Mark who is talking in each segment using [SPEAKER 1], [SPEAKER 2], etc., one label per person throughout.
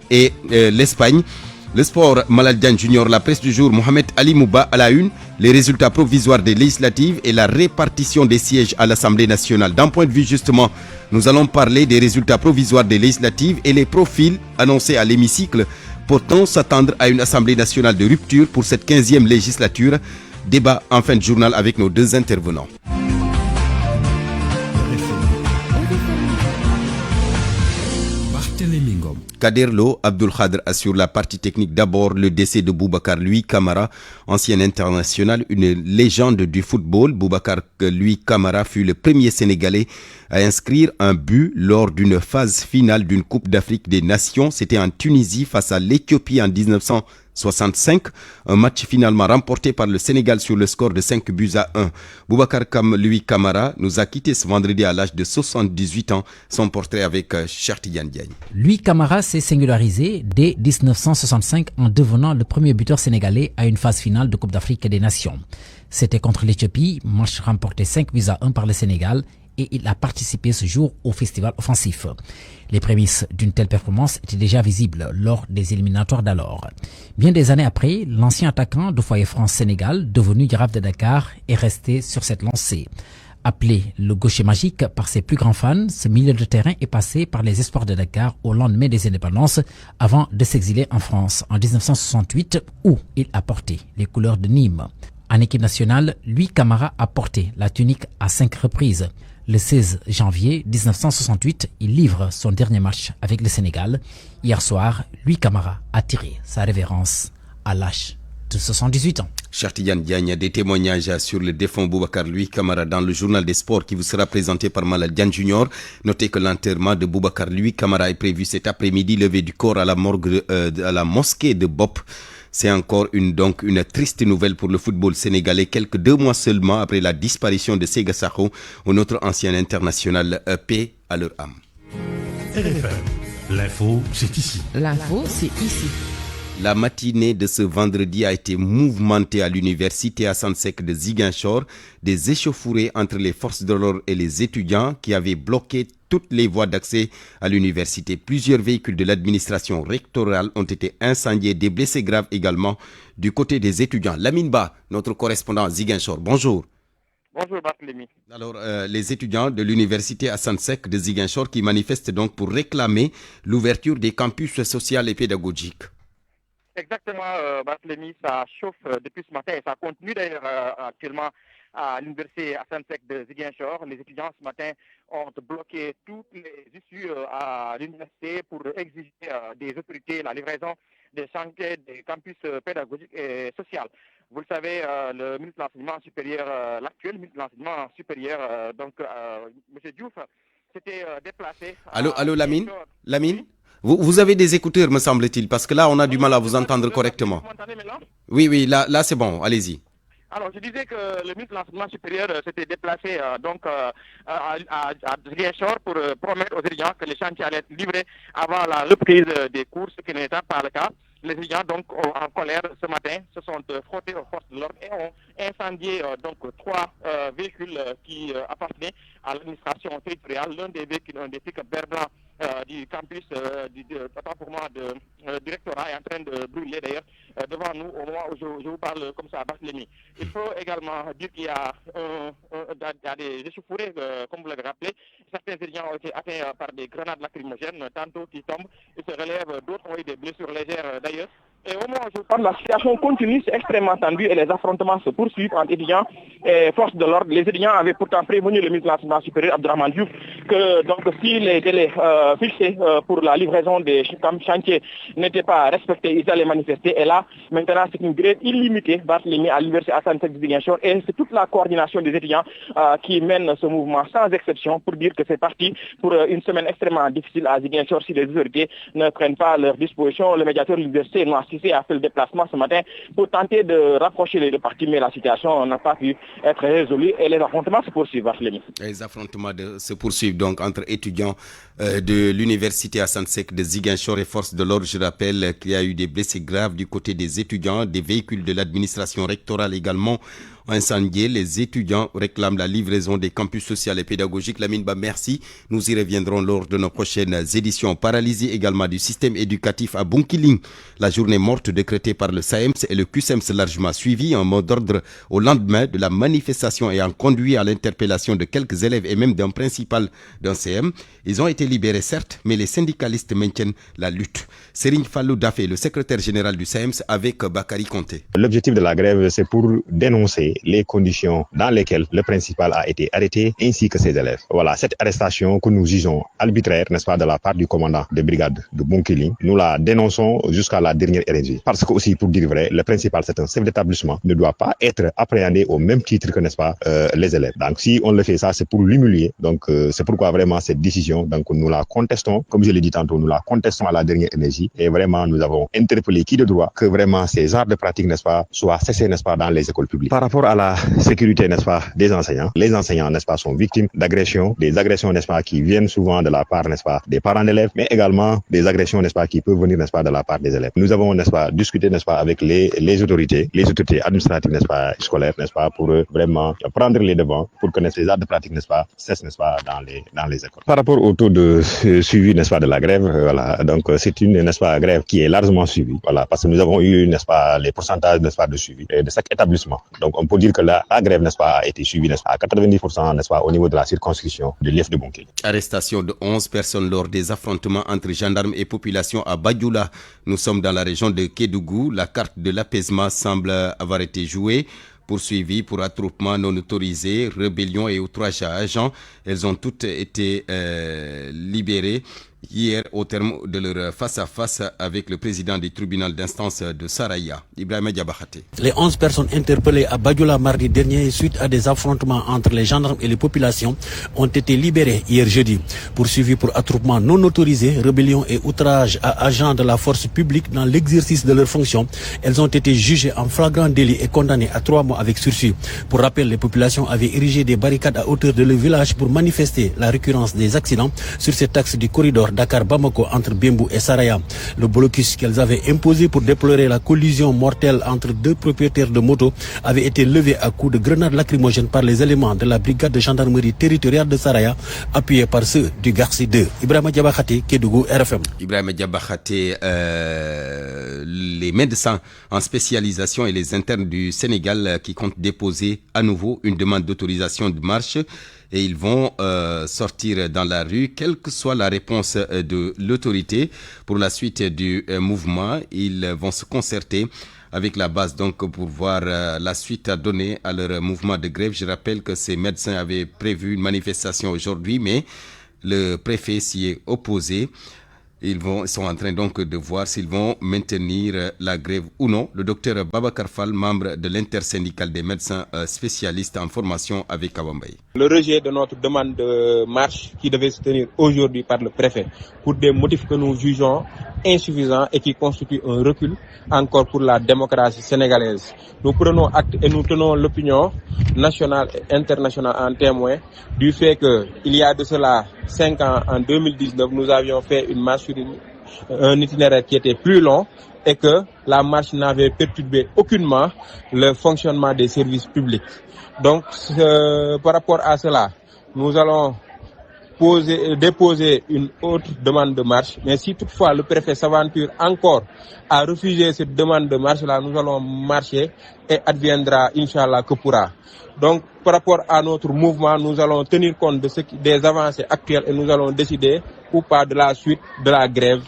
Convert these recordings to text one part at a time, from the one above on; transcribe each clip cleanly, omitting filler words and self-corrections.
[SPEAKER 1] et l'Espagne. Le sport, Malal Diagne Junior, la presse du jour, Mohamed Ali Mouba à la une, les résultats provisoires des législatives et la répartition des sièges à l'Assemblée nationale. D'un point de vue justement, nous allons parler des résultats provisoires des législatives et les profils annoncés à l'hémicycle. Peut-on s'attendre à une Assemblée nationale de rupture pour cette 15e législature? Débat en fin de journal avec nos deux intervenants. Kader Lo, Abdul Khadr assure la partie technique. D'abord, le décès de Boubacar Louis Camara, ancien international, une légende du football. Boubacar Louis Camara fut le premier Sénégalais à inscrire un but lors d'une phase finale d'une Coupe d'Afrique des Nations. C'était en Tunisie face à l'Éthiopie en 1965. Un match finalement remporté par le Sénégal sur le score de 5-1. Boubacar Louis Camara nous a quitté ce vendredi à l'âge de 78 ans. Son portrait avec Cheikh Tidiane Diagne.
[SPEAKER 2] Louis Camara s'est singularisé dès 1965 en devenant le premier buteur sénégalais à une phase finale de Coupe d'Afrique des Nations. C'était contre l'Éthiopie, match remporté 5-1 par le Sénégal, et il a participé ce jour au festival offensif. Les prémices d'une telle performance étaient déjà visibles lors des éliminatoires d'alors. Bien des années après, l'ancien attaquant de Foyer France-Sénégal, devenu Giraffe de Dakar, est resté sur cette lancée. Appelé le gaucher magique par ses plus grands fans, ce milieu de terrain est passé par les espoirs de Dakar au lendemain des indépendances avant de s'exiler en France en 1968 où il a porté les couleurs de Nîmes. En équipe nationale, Louis Camara a porté la tunique à 5 reprises. Le 16 janvier 1968, il livre son dernier match avec le Sénégal. Hier soir, Louis Camara a tiré sa révérence à l'âge de 78 ans.
[SPEAKER 1] Cheikh Tidiane Diagne, des témoignages sur le défunt Boubacar Louis Camara dans le journal des sports qui vous sera présenté par Malal Diagne Junior. Notez que l'enterrement de Boubacar Louis Camara est prévu cet après-midi, levé du corps à la morgue à la mosquée de Bop. C'est encore une triste nouvelle pour le football sénégalais, quelques 2 mois seulement après la disparition de Sega Sakho, notre ancien international. Paix à leur âme.
[SPEAKER 3] RFM, l'info, c'est ici.
[SPEAKER 4] L'info, c'est ici.
[SPEAKER 1] La matinée de ce vendredi a été mouvementée à l'université Assane Seck de Ziguinchor. Des échauffourées entre les forces de l'ordre et les étudiants qui avaient bloqué toutes les voies d'accès à l'université. Plusieurs véhicules de l'administration rectorale ont été incendiés, des blessés graves également du côté des étudiants. Lamine Ba, notre correspondant à Ziguinchor, bonjour.
[SPEAKER 5] Bonjour Barthélémy.
[SPEAKER 1] Alors, les étudiants de l'université Assane Seck de Ziguinchor qui manifestent donc pour réclamer l'ouverture des campus sociaux et pédagogiques.
[SPEAKER 5] Exactement, Barthélémy, ça chauffe depuis ce matin et ça continue d'ailleurs actuellement à l'université Assane Seck de Ziguinchor. Les étudiants ce matin ont bloqué toutes les issues à l'université pour exiger des autorités la livraison des chantiers des campus pédagogiques et sociaux. Vous le savez, le ministre de l'Enseignement supérieur, l'actuel ministre de l'Enseignement supérieur, M. Diouf, s'était déplacé.
[SPEAKER 1] Allô, Lamine vous avez des écouteurs, me semble-t-il, parce que là, on a du mal à vous entendre correctement.
[SPEAKER 5] Vous m'entendez maintenant?
[SPEAKER 1] Oui, là c'est bon, allez-y.
[SPEAKER 5] Alors, je disais que le ministre de l'Enseignement supérieur s'était déplacé à Ziguinchor pour promettre aux étudiants que les chantiers allaient être livrés avant la reprise des cours, ce qui n'était pas le cas. Les étudiants, donc, en colère ce matin, se sont frottés aux forces de l'ordre et ont incendié 3 véhicules qui appartenaient à l'administration territoriale. L'un des véhicules, un des pick-up vert blanc du campus du rectorat est en train de brûler d'ailleurs devant nous au moment où je vous parle comme ça à Barthélémy. Il faut également dire qu'il y a des échauffourées, comme vous l'avez rappelé. Certains étudiants ont été atteints par des grenades lacrymogènes, tantôt qui tombent, ils se relèvent, d'autres ont eu des blessures légères d'ailleurs. Et au moment où je parle, la situation continue, c'est extrêmement tendue et les affrontements se poursuivent entre étudiants et forces de l'ordre. Les étudiants avaient pourtant prévenu le ministre de l'Enseignement supérieur, Abdourahmane Diouf, que si les délais fixés pour la livraison des chantiers n'étaient pas respectés, ils allaient manifester. Et là, maintenant, c'est une grève illimitée, Barthélémy, à l'université Assane Seck de Ziguinchor. Et c'est toute la coordination des étudiants qui mène ce mouvement sans exception pour dire que c'est parti pour une semaine extrêmement difficile à Ziguinchor si les autorités ne prennent pas leurs dispositions. Le médiateur de l'université, Noir Cissé, a fait le déplacement ce matin pour tenter de rapprocher les deux parties, mais la situation n'a pas pu être résolue et les affrontements se poursuivent, Barthélémy.
[SPEAKER 1] Les affrontements se poursuivent donc entre étudiants de l'université Assane Seck de Ziguinchor et forces de l'ordre. Je rappelle qu'il y a eu des blessés graves du côté des étudiants, des véhicules de l'administration rectorale également incendiés. Les étudiants réclament la livraison des campus sociaux et pédagogiques. Lamine Ba, merci. Nous y reviendrons lors de nos prochaines éditions. Paralysie également du système éducatif à Bunkiling. La journée morte décrétée par le SAEMS et le QSEMS largement suivie en mot d'ordre au lendemain de la manifestation ayant conduit à l'interpellation de quelques élèves et même d'un principal d'un CM. Ils ont été libérés certes, mais les syndicalistes maintiennent la lutte. Serigne Fallou Dafé, le secrétaire général du SAEMS, avec Bakary Konté.
[SPEAKER 4] L'objectif de la grève, c'est pour dénoncer les conditions dans lesquelles le principal a été arrêté ainsi que ses élèves. Voilà, cette arrestation que nous jugeons arbitraire, n'est-ce pas, de la part du commandant de brigade de Bunkiling, nous la dénonçons jusqu'à la dernière énergie. Parce que aussi, pour dire vrai, le principal, c'est un chef d'établissement, ne doit pas être appréhendé au même titre que, n'est-ce pas, les élèves. Donc si on le fait ça, c'est pour l'humilier. Donc c'est pourquoi vraiment cette décision, donc nous la contestons, comme je l'ai dit tantôt, nous la contestons à la dernière énergie. Et vraiment, nous avons interpellé qui de droit que vraiment ces genres de pratiques, n'est-ce pas, soient cessés, n'est-ce pas, dans les écoles publiques. Par rapport à la sécurité, n'est-ce pas, des enseignants, les enseignants, n'est-ce pas, sont victimes d'agressions, des agressions, n'est-ce pas, qui viennent souvent de la part, n'est-ce pas, des parents d'élèves, mais également des agressions, n'est-ce pas, qui peuvent venir, n'est-ce pas, de la part des élèves. Nous avons, n'est-ce pas, discuté, n'est-ce pas, avec les autorités administratives, n'est-ce pas, scolaires, n'est-ce pas, pour vraiment prendre les devants, pour que ces genres de pratiques, n'est-ce pas, cessent, n'est-ce pas, dans les écoles. Par rapport au taux de suivi, n'est-ce pas, de la grève, voilà, donc c'est une, n'est-ce pas, grève qui est largement suivie, voilà, parce que nous avons eu, n'est-ce pas, les pourcentages, n'est-ce pas, de suivi de chaque établissement. Donc on peut dire que la grève, n'est-ce pas, a été suivie, n'est-ce pas, à 90%, n'est-ce pas, au niveau de la circonscription de l'IF de Bunkiling.
[SPEAKER 1] Arrestation de 11 personnes lors des affrontements entre gendarmes et population à Badioula. Nous sommes dans la région de Kédougou. La carte de l'apaisement semble avoir été jouée. Poursuivies pour attroupement non autorisé, rébellion et outrage à agents. Elles ont toutes été libérées hier au terme de leur face-à-face avec le président du tribunal d'instance de Saraya, Ibrahima Diabakhate.
[SPEAKER 6] Les 11 personnes interpellées à Badioula mardi dernier suite à des affrontements entre les gendarmes et les populations ont été libérées hier jeudi. Poursuivies pour attroupement non autorisé, rébellion et outrage à agents de la force publique dans l'exercice de leurs fonctions, elles ont été jugées en flagrant délit et condamnées à 3 mois avec sursis. Pour rappel, les populations avaient érigé des barricades à hauteur de leur village pour manifester la récurrence des accidents sur cet axe du corridor Dakar-Bamako entre Bembou et Saraya. Le blocus qu'elles avaient imposé pour déplorer la collision mortelle entre 2 propriétaires de motos avait été levé à coups de grenades lacrymogènes par les éléments de la brigade de gendarmerie territoriale de Saraya, appuyés par ceux du Garci 2. Ibrahima Diabakhate, Kédougou, RFM.
[SPEAKER 1] Ibrahima Diabakhate, les médecins en spécialisation et les internes du Sénégal qui comptent déposer à nouveau une demande d'autorisation de marche. Et ils vont sortir dans la rue, quelle que soit la réponse de l'autorité. Pour la suite du mouvement, ils vont se concerter avec la base donc pour voir la suite à donner à leur mouvement de grève. Je rappelle que ces médecins avaient prévu une manifestation aujourd'hui, mais le préfet s'y est opposé. Ils sont en train donc de voir s'ils vont maintenir la grève ou non. Le docteur Babacar Fall, membre de l'intersyndicale des médecins spécialistes en formation avec Kawambay.
[SPEAKER 7] Le rejet de notre demande de marche qui devait se tenir aujourd'hui par le préfet pour des motifs que nous jugeons insuffisants et qui constituent un recul encore pour la démocratie sénégalaise. Nous prenons acte et nous tenons l'opinion nationale et internationale en témoin du fait qu'il y a de cela 5 ans, en 2019, nous avions fait une marche sur un itinéraire qui était plus long et que la marche n'avait perturbé aucunement le fonctionnement des services publics. Donc, par rapport à cela, nous allons déposer une autre demande de marche. Mais si toutefois le préfet s'aventure encore à refuser cette demande de marche-là, nous allons marcher et adviendra, Inch'Allah, que pourra. Donc, par rapport à notre mouvement, nous allons tenir compte des avancées actuelles et nous allons décider ou pas de la suite de la grève.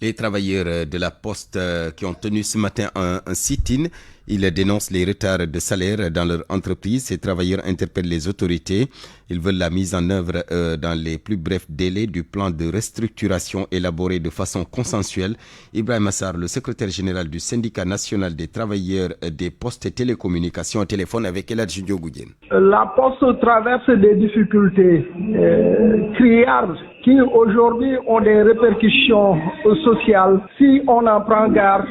[SPEAKER 1] Les travailleurs de la Poste qui ont tenu ce matin un sit-in, ils dénoncent les retards de salaire dans leur entreprise. Ces travailleurs interpellent les autorités. Ils veulent la mise en œuvre dans les plus brefs délais du plan de restructuration élaboré de façon consensuelle. Ibrahim Assar, le secrétaire général du syndicat national des travailleurs des postes et télécommunications, au téléphone avec Eladji Diogoudien.
[SPEAKER 8] La Poste traverse des difficultés criardes qui aujourd'hui ont des répercussions sociales. Si on en prend garde,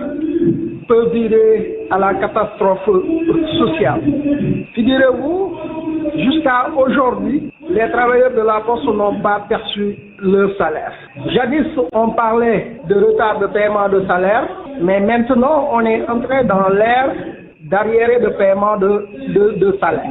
[SPEAKER 8] peut virer à la catastrophe sociale. Figurez-vous, jusqu'à aujourd'hui, les travailleurs de la Poste n'ont pas perçu leur salaire. Jadis, on parlait de retard de paiement de salaire, mais maintenant, on est entré dans l'ère d'arriérés de paiement de salaire.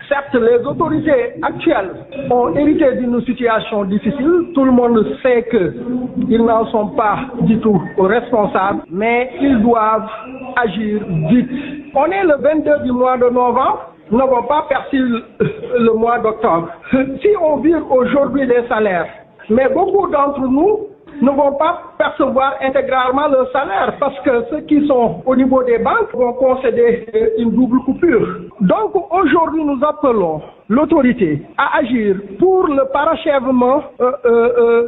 [SPEAKER 8] Certes, les autorités actuelles ont hérité d'une situation difficile. Tout le monde sait qu'ils n'en sont pas du tout responsables, mais ils doivent agir vite. On est le 22 du mois de novembre. Nous n'avons pas perçu le mois d'octobre. Si on vire aujourd'hui les salaires, mais beaucoup d'entre nous ne vont pas percevoir intégralement le salaire parce que ceux qui sont au niveau des banques vont concéder une double coupure. Donc aujourd'hui, nous appelons l'autorité à agir pour le parachèvement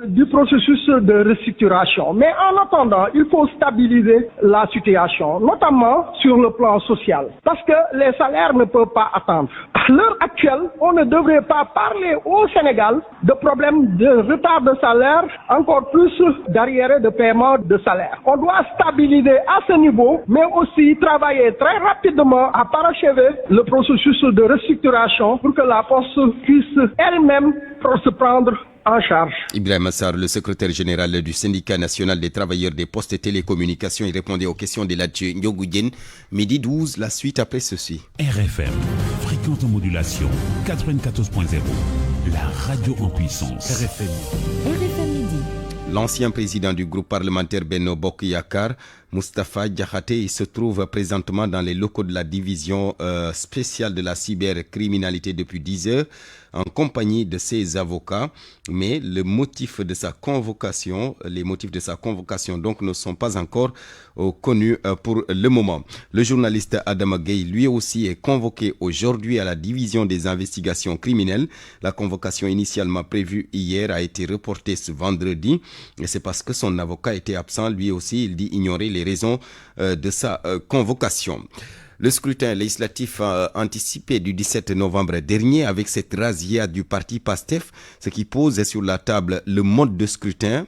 [SPEAKER 8] du processus de restructuration. Mais en attendant, il faut stabiliser la situation, notamment sur le plan social, parce que les salaires ne peuvent pas attendre. À l'heure actuelle, on ne devrait pas parler au Sénégal de problèmes de retard de salaire, encore plus d'arriérés de paiement de salaire. On doit stabiliser à ce niveau, mais aussi travailler très rapidement à parachever le processus de restructuration pour que la Poste puisse elle-même se prendre en charge.
[SPEAKER 1] Ibrahim Assar, le secrétaire général du syndicat national des travailleurs des postes et télécommunications, il répondait aux questions de l'adjoint Ndiogoudjen. Midi 12, la suite après ceci.
[SPEAKER 3] RFM, fréquente modulation 94.0, la radio en puissance.
[SPEAKER 9] RFM Midi.
[SPEAKER 1] L'ancien président du groupe parlementaire Benno Bokk Yakaar, Moustapha Diakhaté, il se trouve présentement dans les locaux de la division spéciale de la cybercriminalité depuis 10 heures en compagnie de ses avocats, mais les motifs de sa convocation donc ne sont pas encore connus pour le moment. Le journaliste Adama Gueye, lui aussi, est convoqué aujourd'hui à la division des investigations criminelles. La convocation initialement prévue hier a été reportée ce vendredi, et c'est parce que son avocat était absent. Lui aussi, il dit ignorer les raisons de sa convocation. Le scrutin législatif anticipé du 17 novembre dernier avec cette razzia du parti PASTEF, ce qui pose sur la table le mode de scrutin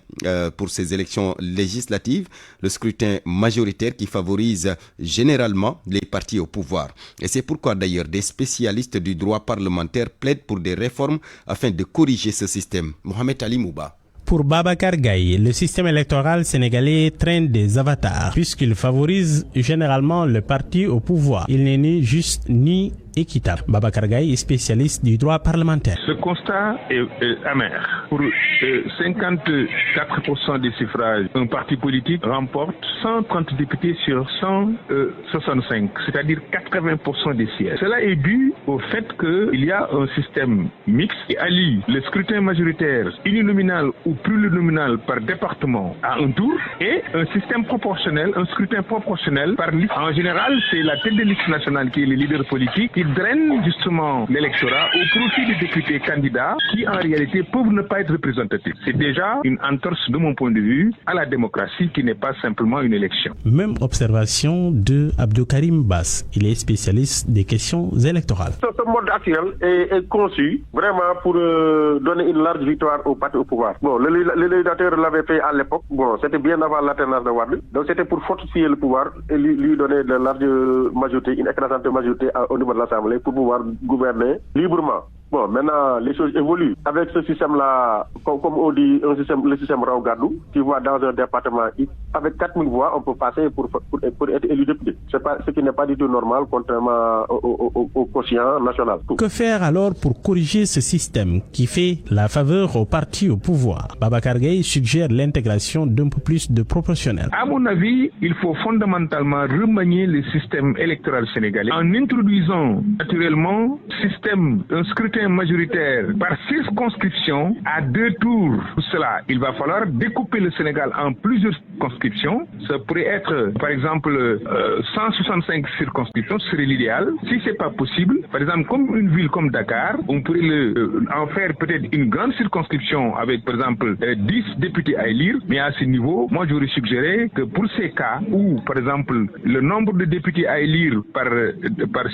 [SPEAKER 1] pour ces élections législatives, le scrutin majoritaire qui favorise généralement les partis au pouvoir. Et c'est pourquoi d'ailleurs des spécialistes du droit parlementaire plaident pour des réformes afin de corriger ce système. Mohamed Ali Mouba.
[SPEAKER 10] Pour Babacar Gaye, le système électoral sénégalais traîne des avatars puisqu'il favorise généralement le parti au pouvoir. Il n'est ni juste ni équitable. Babacar Gaye est spécialiste du droit parlementaire.
[SPEAKER 11] Ce constat est amer. Pour 54% des suffrages, un parti politique remporte 130 députés sur 165, c'est-à-dire 80% des sièges. Cela est dû au fait qu'il y a un système mixte qui allie le scrutin majoritaire uninominal ou plurinominal par département à un tour et un système proportionnel, un scrutin proportionnel par liste. En général, c'est la tête de liste nationale qui est le leader politique qui draine justement l'électorat au profit des députés candidats qui en réalité peuvent ne pas être représentatifs. C'est déjà une entorse de mon point de vue à la démocratie qui n'est pas simplement une élection.
[SPEAKER 10] Même observation de Abdou Karim Bass. Il est spécialiste des questions électorales.
[SPEAKER 12] Ce mode actuel est conçu vraiment pour donner une large victoire au parti au pouvoir. Bon, le législateur l'avait fait à l'époque. Bon, c'était bien avant l'alternance de Wade. Donc c'était pour fortifier le pouvoir et lui donner de large majorité, une écrasante majorité au niveau de l'Assemblée pour pouvoir gouverner librement. Bon, maintenant, les choses évoluent. Avec ce système-là, comme on dit, le système Raogadou, qui voit dans un département, avec 4000 voix, on peut passer pour être élu député. C'est pas, ce qui n'est pas du tout normal, contrairement au quotient national.
[SPEAKER 10] Que faire alors pour corriger ce système qui fait la faveur aux partis au pouvoir? Babacar Gaye suggère l'intégration d'un peu plus de proportionnel.
[SPEAKER 11] À mon avis, il faut fondamentalement remanier le système électoral sénégalais en introduisant naturellement un scrutin majoritaire par circonscription à 2 tours. Pour cela, il va falloir découper le Sénégal en plusieurs circonscriptions. Ça pourrait être, par exemple, 165 circonscriptions, ce serait l'idéal. Si c'est pas possible, par exemple, comme une ville comme Dakar, on pourrait en faire peut-être une grande circonscription avec, par exemple, 10 députés à élire. Mais à ce niveau, moi, j'aurais suggéré que pour ces cas où, par exemple, le nombre de députés à élire par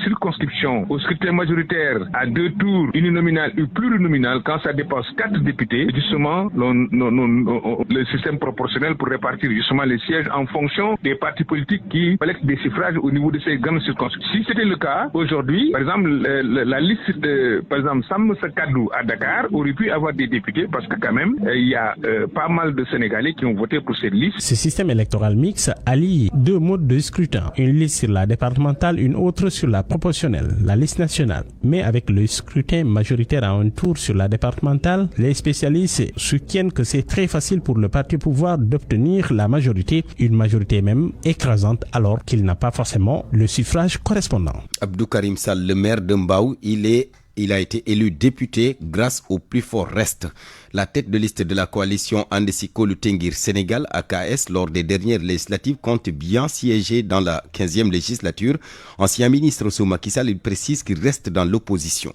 [SPEAKER 11] circonscription au scrutin majoritaire à 2 tours uninominal ou plurinominal, quand ça dépasse 4 députés, justement, le système proportionnel pour répartir justement les sièges en fonction des partis politiques qui collectent des suffrages au niveau de ces grandes circonscriptions. Si c'était le cas, aujourd'hui, par exemple, la liste de, par exemple, Sam Sakadou à Dakar aurait pu avoir des députés parce que quand même, il y a pas mal de Sénégalais qui ont voté pour cette liste.
[SPEAKER 10] Ce système électoral mixte allie deux modes de scrutin, une liste sur la départementale, une autre sur la proportionnelle, la liste nationale. Mais avec le scrutin majoritaire à un tour sur la départementale, les spécialistes soutiennent que c'est très facile pour le parti au pouvoir d'obtenir la majorité, une majorité même écrasante alors qu'il n'a pas forcément le suffrage correspondant.
[SPEAKER 1] Abdou Karim Sall, le maire de Mbao, il a été élu député grâce au plus fort reste. La tête de liste de la coalition Andesiko Lutengir Sénégal, AKS, lors des dernières législatives, compte bien siéger dans la 15e législature. Ancien ministre sous Macky Sall, il précise qu'il reste dans l'opposition.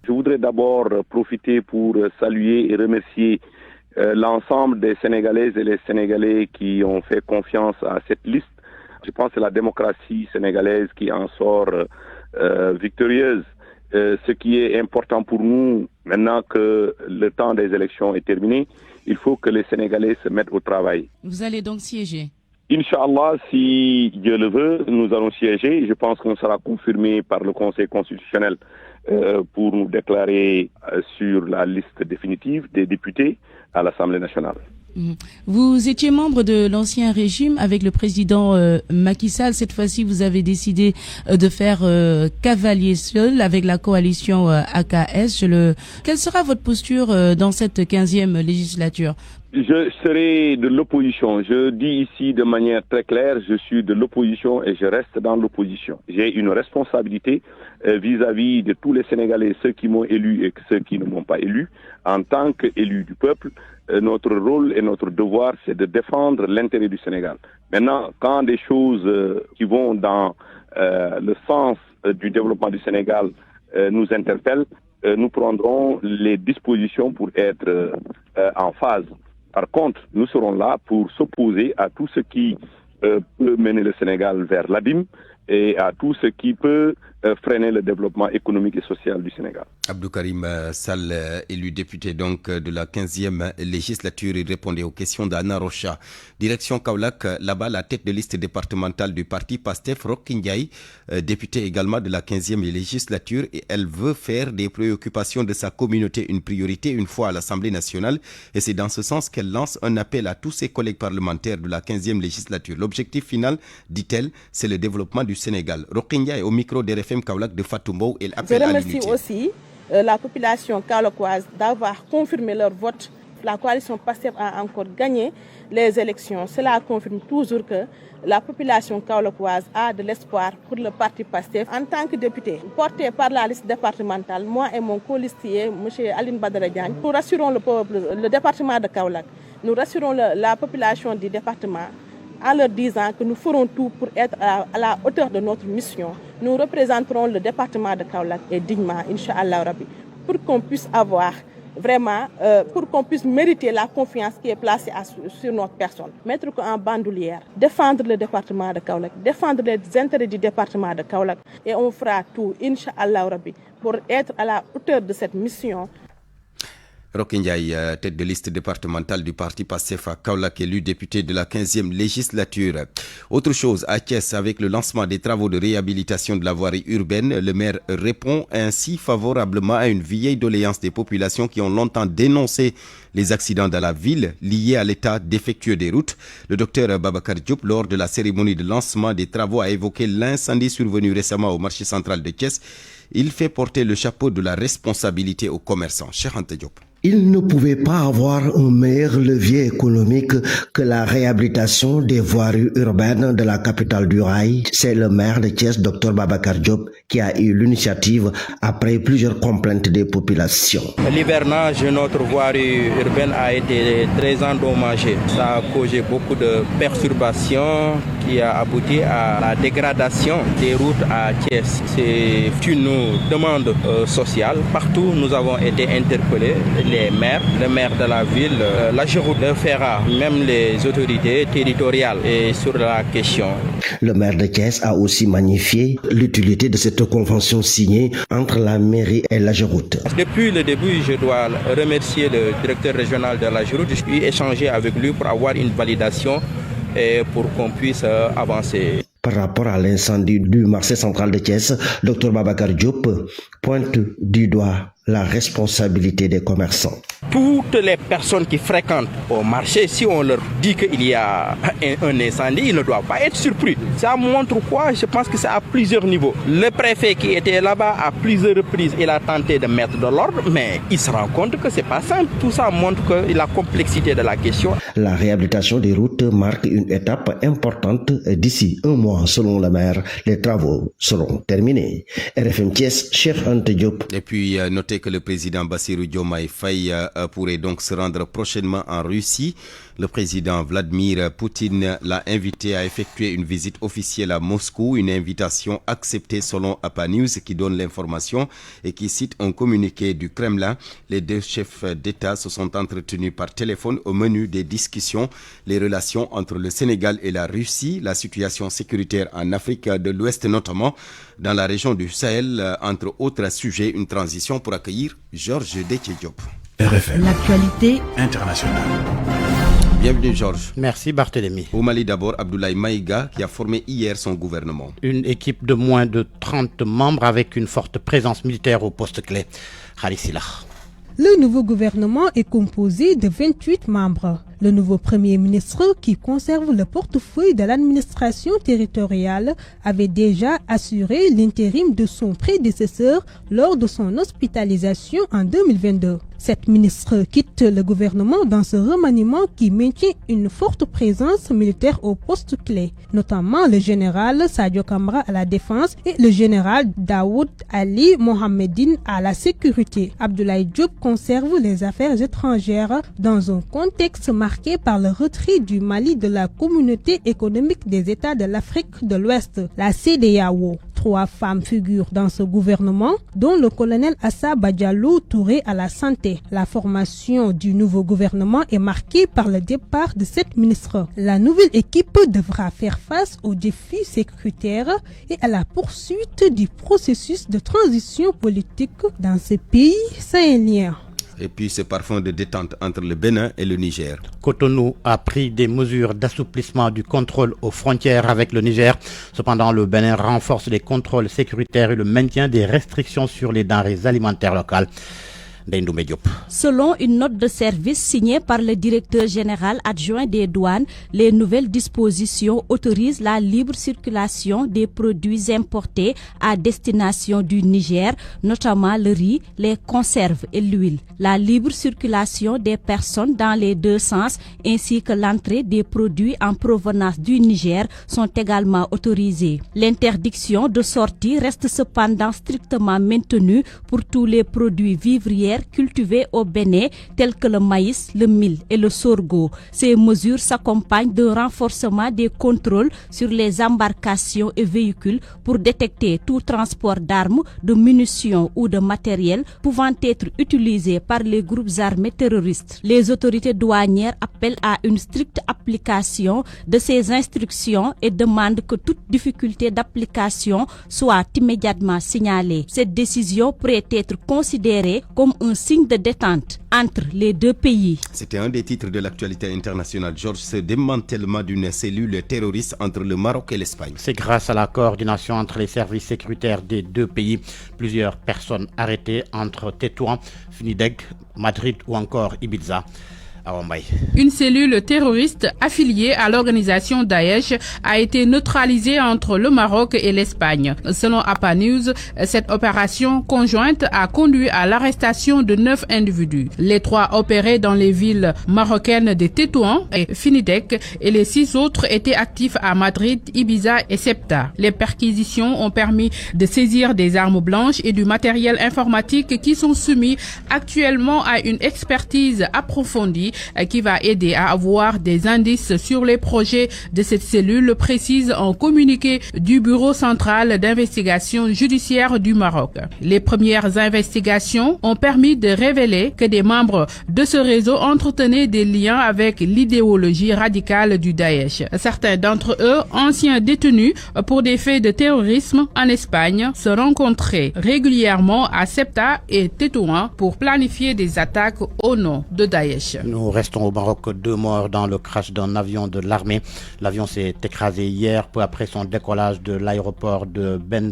[SPEAKER 13] Je voudrais d'abord profiter pour saluer et remercier l'ensemble des Sénégalaises et les Sénégalais qui ont fait confiance à cette liste. Je pense que c'est la démocratie sénégalaise qui en sort victorieuse. Ce qui est important pour nous, maintenant que le temps des élections est terminé, il faut que les Sénégalais se mettent au travail.
[SPEAKER 14] Vous allez donc siéger?
[SPEAKER 13] Inch'Allah, si Dieu le veut, nous allons siéger. Je pense qu'on sera confirmé par le Conseil constitutionnel pour nous déclarer sur la liste définitive des députés à l'Assemblée nationale.
[SPEAKER 14] Vous étiez membre de l'ancien régime avec le président Macky Sall. Cette fois-ci, vous avez décidé de faire cavalier seul avec la coalition AKS. Quelle sera votre posture dans cette 15e législature?
[SPEAKER 13] Je serai de l'opposition. Je dis ici de manière très claire, je suis de l'opposition et je reste dans l'opposition. J'ai une responsabilité vis-à-vis de tous les Sénégalais, ceux qui m'ont élu et ceux qui ne m'ont pas élu. En tant qu'élu du peuple, notre rôle et notre devoir, c'est de défendre l'intérêt du Sénégal. Maintenant, quand des choses qui vont dans le sens du développement du Sénégal nous interpellent, nous prendrons les dispositions pour être en phase. Par contre, nous serons là pour s'opposer à tout ce qui peut mener le Sénégal vers l'abîme et à tout ce qui peut freiner le développement économique et social du Sénégal.
[SPEAKER 1] Abdou Karim Sall, élu député donc de la 15e législature, il répondait aux questions d'Anna Rocha. Direction Kaolack, là-bas, la tête de liste départementale du parti Pastef, Rokhaya Ndiaye, députée également de la 15e législature, et elle veut faire des préoccupations de sa communauté une priorité une fois à l'Assemblée nationale. Et c'est dans ce sens qu'elle lance un appel à tous ses collègues parlementaires de la 15e législature. L'objectif final, dit-elle, c'est le développement du Sénégal. Rokhaya Ndiaye au micro de RFM Kaolack de Fatou Mbow, elle appelle à l'unité.
[SPEAKER 15] Je remercie aussi la population kaolackoise d'avoir confirmé leur vote. La coalition PASTEF a encore gagné les élections. Cela confirme toujours que la population kaolackoise a de l'espoir pour le parti PASTEF. En tant que député, porté par la liste départementale, moi et mon colistier, M. Aline Badara Diagne, nous rassurons le département de Kaolack. Nous rassurons la population du département en leur disant que nous ferons tout pour être à la hauteur de notre mission. Nous représenterons le département de Kaolack et dignement, Inch'Allah Rabbi, pour qu'on puisse avoir vraiment, pour qu'on puisse mériter la confiance qui est placée sur notre personne. Mettre en bandoulière, défendre le département de Kaolack, défendre les intérêts du département de Kaolack. Et on fera tout, Inch'Allah Rabbi, pour être à la hauteur de cette mission.
[SPEAKER 1] Rokhaya Ndiaye, tête de liste départementale du parti Pastef à Kaolack, élu député de la 15e législature. Autre chose, à Thiès, avec le lancement des travaux de réhabilitation de la voirie urbaine, le maire répond ainsi favorablement à une vieille doléance des populations qui ont longtemps dénoncé les accidents dans la ville liés à l'état défectueux des routes. Le docteur Babacar Diop, lors de la cérémonie de lancement des travaux, a évoqué l'incendie survenu récemment au marché central de Thiès. Il fait porter le chapeau de la responsabilité aux commerçants. Cheikh Anta Diop.
[SPEAKER 16] Il ne pouvait pas avoir un meilleur levier économique que la réhabilitation des voiries urbaines de la capitale du rail. C'est le maire de Thiès, Dr Babacar Diop, qui a eu l'initiative après plusieurs complaintes des populations.
[SPEAKER 17] L'hivernage de notre voirie urbaine a été très endommagé. Ça a causé beaucoup de perturbations qui a abouti à la dégradation des routes à Thiès. C'est une demande sociale. Partout, nous avons été interpellés. Les maires, le maire de la ville, la Géroute, le FERA, même les autorités territoriales et sur la question.
[SPEAKER 16] Le maire de Thiès a aussi magnifié l'utilité de cette convention signée entre la mairie et l'AGEROUTE.
[SPEAKER 17] Depuis le début, je dois remercier le directeur régional de l'AGEROUTE. Je suis échangé avec lui pour avoir une validation et pour qu'on puisse avancer.
[SPEAKER 16] Par rapport à l'incendie du marché central de Thiès, Dr Babacar Diop pointe du doigt la responsabilité des commerçants.
[SPEAKER 17] Toutes les personnes qui fréquentent au marché, si on leur dit qu'il y a un incendie, ils ne doivent pas être surpris. Ça montre quoi? Je pense que c'est à plusieurs niveaux. Le préfet qui était là-bas à plusieurs reprises, il a tenté de mettre de l'ordre, mais il se rend compte que c'est pas simple. Tout ça montre que la complexité de la question.
[SPEAKER 16] La réhabilitation des routes marque une étape importante. D'ici un mois, selon le maire, les travaux seront terminés. RFM Thiès, Cheikh Ante Diop.
[SPEAKER 1] Et puis, notez que le président Bassirou Diomaye Faye pourrait donc se rendre prochainement en Russie. Le président Vladimir Poutine l'a invité à effectuer une visite officielle à Moscou, une invitation acceptée selon APA News qui donne l'information et qui cite un communiqué du Kremlin. Les deux chefs d'État se sont entretenus par téléphone au menu des discussions, les relations entre le Sénégal et la Russie, la situation sécuritaire en Afrique de l'Ouest notamment, dans la région du Sahel, entre autres sujets, une transition pour accueillir Georges Déthié Diop.
[SPEAKER 18] RFM.
[SPEAKER 9] L'actualité
[SPEAKER 18] internationale.
[SPEAKER 1] Bienvenue Georges.
[SPEAKER 6] Merci Barthélémy.
[SPEAKER 1] Au Mali d'abord, Abdoulaye Maïga qui a formé hier son gouvernement.
[SPEAKER 6] Une équipe de moins de 30 membres avec une forte présence militaire au poste clé. Khalisila.
[SPEAKER 19] Le nouveau gouvernement est composé de 28 membres. Le nouveau Premier ministre, qui conserve le portefeuille de l'administration territoriale, avait déjà assuré l'intérim de son prédécesseur lors de son hospitalisation en 2022. Cette ministre quitte le gouvernement dans ce remaniement qui maintient une forte présence militaire au poste clé, notamment le général Sadio Kamara à la défense et le général Daoud Ali Mohamedine à la sécurité. Abdoulaye Diop conserve les affaires étrangères dans un contexte marqué par le retrait du Mali de la Communauté économique des États de l'Afrique de l'Ouest, la CEDEAO. 3 femmes figurent dans ce gouvernement, dont le colonel Assa Badialou Touré à la santé. La formation du nouveau gouvernement est marquée par le départ de 7 ministres. La nouvelle équipe devra faire face aux défis sécuritaires et à la poursuite du processus de transition politique dans ce pays sahélien.
[SPEAKER 1] Et puis ce parfum de détente entre le Bénin et le Niger.
[SPEAKER 6] Cotonou a pris des mesures d'assouplissement du contrôle aux frontières avec le Niger. Cependant, le Bénin renforce les contrôles sécuritaires et le maintien des restrictions sur les denrées alimentaires locales.
[SPEAKER 14] Selon une note de service signée par le directeur général adjoint des douanes, les nouvelles dispositions autorisent la libre circulation des produits importés à destination du Niger, notamment le riz, les conserves et l'huile. La libre circulation des personnes dans les deux sens ainsi que l'entrée des produits en provenance du Niger sont également autorisées. L'interdiction de sortie reste cependant strictement maintenue pour tous les produits vivriers cultivés au Bénin tels que le maïs, le mil et le sorgho. Ces mesures s'accompagnent d'un renforcement des contrôles sur les embarcations et véhicules pour détecter tout transport d'armes, de munitions ou de matériel pouvant être utilisé par les groupes armés terroristes. Les autorités douanières appellent à une stricte application de ces instructions et demandent que toute difficulté d'application soit immédiatement signalée. Cette décision pourrait être considérée comme un signe de détente entre les deux pays.
[SPEAKER 1] C'était un des titres de l'actualité internationale. Georges, ce démantèlement d'une cellule terroriste entre le Maroc et l'Espagne.
[SPEAKER 6] C'est grâce à la coordination entre les services sécuritaires des deux pays. Plusieurs personnes arrêtées entre Tétouan, Finideg, Madrid ou encore Ibiza.
[SPEAKER 20] Une cellule terroriste affiliée à l'organisation Daesh a été neutralisée entre le Maroc et l'Espagne. Selon APA News, cette opération conjointe a conduit à l'arrestation de 9 individus. Les 3 opéraient dans les villes marocaines de Tétouan et Finidec et les 6 autres étaient actifs à Madrid, Ibiza et Ceuta. Les perquisitions ont permis de saisir des armes blanches et du matériel informatique qui sont soumis actuellement à une expertise approfondie Gueye, qui va aider à avoir des indices sur les projets de cette cellule, précise un communiqué du Bureau central d'investigation judiciaire du Maroc. Les premières investigations ont permis de révéler que des membres de ce réseau entretenaient des liens avec l'idéologie radicale du Daesh. Certains d'entre eux, anciens détenus pour des faits de terrorisme en Espagne, se rencontraient régulièrement à Ceuta et Tétouan pour planifier des attaques au nom de Daesh.
[SPEAKER 6] Nous restons au Maroc. 2 morts dans le crash d'un avion de l'armée. L'avion s'est écrasé hier, peu après son décollage de l'aéroport de Ben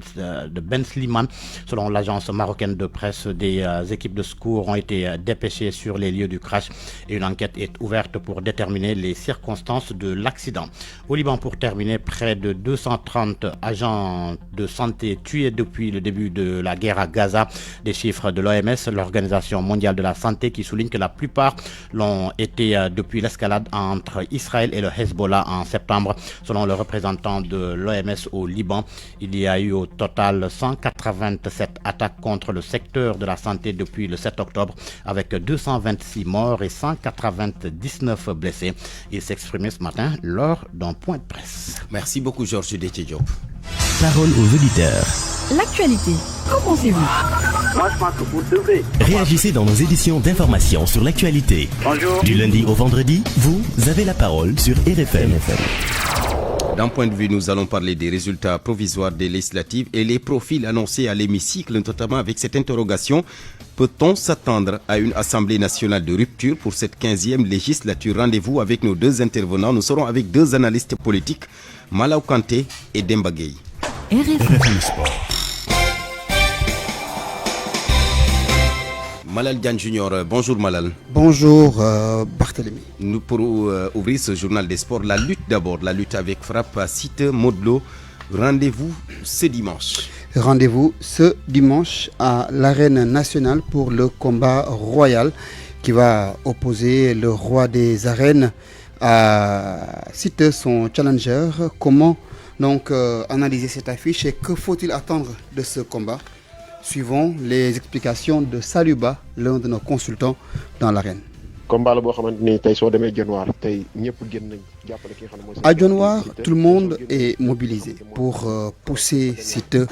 [SPEAKER 6] Slimane. Selon l'agence marocaine de presse, des équipes de secours ont été dépêchées sur les lieux du crash et une enquête est ouverte pour déterminer les circonstances de l'accident. Au Liban, pour terminer, près de 230 agents de santé tués depuis le début de la guerre à Gaza. Des chiffres de l'OMS, l'Organisation mondiale de la santé, qui souligne que la plupart l'ont été depuis l'escalade entre Israël et le Hezbollah en septembre. Selon le représentant de l'OMS au Liban, il y a eu au total 187 attaques contre le secteur de la santé depuis le 7 octobre, avec 226 morts et 199 blessés. Il s'exprimait ce matin lors d'un point de presse.
[SPEAKER 1] Merci beaucoup, Georges Diop.
[SPEAKER 18] Parole aux auditeurs.
[SPEAKER 9] L'actualité, qu'en pensez-vous?
[SPEAKER 21] Moi, je pense que vous devez.
[SPEAKER 18] Réagissez dans nos éditions d'information sur l'actualité.
[SPEAKER 21] Bonjour.
[SPEAKER 18] Du lundi au vendredi, vous avez la parole sur RFM.
[SPEAKER 1] D'un point de vue, nous allons parler des résultats provisoires des législatives et les profils annoncés à l'hémicycle, notamment avec cette interrogation. Peut-on s'attendre à une Assemblée nationale de rupture pour cette 15e législature? Rendez-vous avec nos 2 intervenants. Nous serons avec 2 analystes politiques, Malaw Kanté et Demba Gueye.
[SPEAKER 18] RFM Sport.
[SPEAKER 1] Malal Diagne Junior, bonjour Malal.
[SPEAKER 22] Bonjour Barthélémy.
[SPEAKER 1] Nous pourrons ouvrir ce journal des sports. La lutte d'abord, la lutte avec frappe à Siteu, Modlo. Rendez-vous ce dimanche.
[SPEAKER 22] Rendez-vous ce dimanche à l'arène nationale pour le combat royal qui va opposer le roi des arènes à Siteu, son challenger. Comment donc analyser cette affiche et que faut-il attendre de ce combat? Suivons les explications de Saluba, l'un de nos consultants dans l'arène. À Dionewar, tout le monde est mobilisé pour pousser Siteu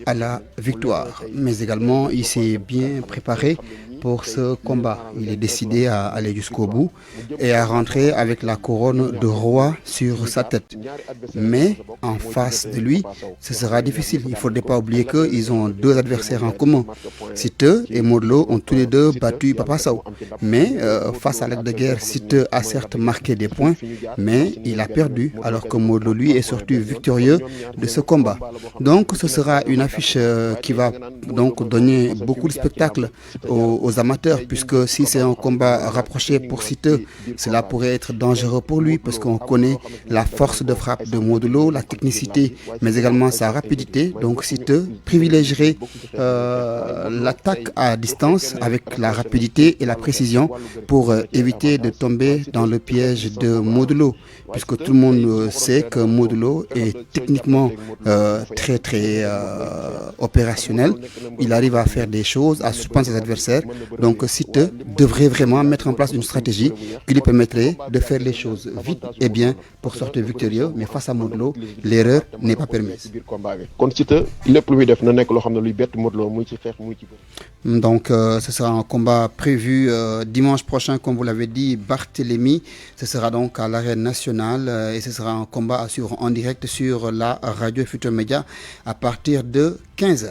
[SPEAKER 22] à la victoire. Mais également, il s'est bien préparé pour ce combat. Il est décidé à aller jusqu'au bout et à rentrer avec la couronne de roi sur sa tête. Mais en face de lui, ce sera difficile. Il ne faudrait pas oublier qu'ils ont 2 adversaires en commun. Siteu et Modlo ont tous les 2 battu Papa Sow. Mais face à l'aide de guerre, Siteu a certes marqué des points, mais il a perdu, alors que Modlo, lui, est sorti victorieux de ce combat. Donc ce sera une affiche qui va donc donner beaucoup de spectacles aux amateurs, puisque si c'est un combat rapproché pour Siteu, cela pourrait être dangereux pour lui, parce qu'on connaît la force de frappe de Modlo, la technicité, mais également sa rapidité. Donc Siteu privilégierait l'attaque à distance avec la rapidité et la précision pour éviter de tomber dans le piège de Modlo, puisque tout le monde sait que Modlo est techniquement très opérationnel. Il arrive à faire des choses, à surprendre ses adversaires. Donc Siteu devrait vraiment mettre en place une stratégie qui lui permettrait de faire les choses vite et bien pour sortir victorieux. Mais face à Modlo, l'erreur n'est pas permise. Donc ce sera un combat prévu dimanche prochain, comme vous l'avez dit, Barthélémy. Ce sera donc à l'arène nationale et ce sera un combat à suivre en direct sur la radio Futur Média à partir de 15h.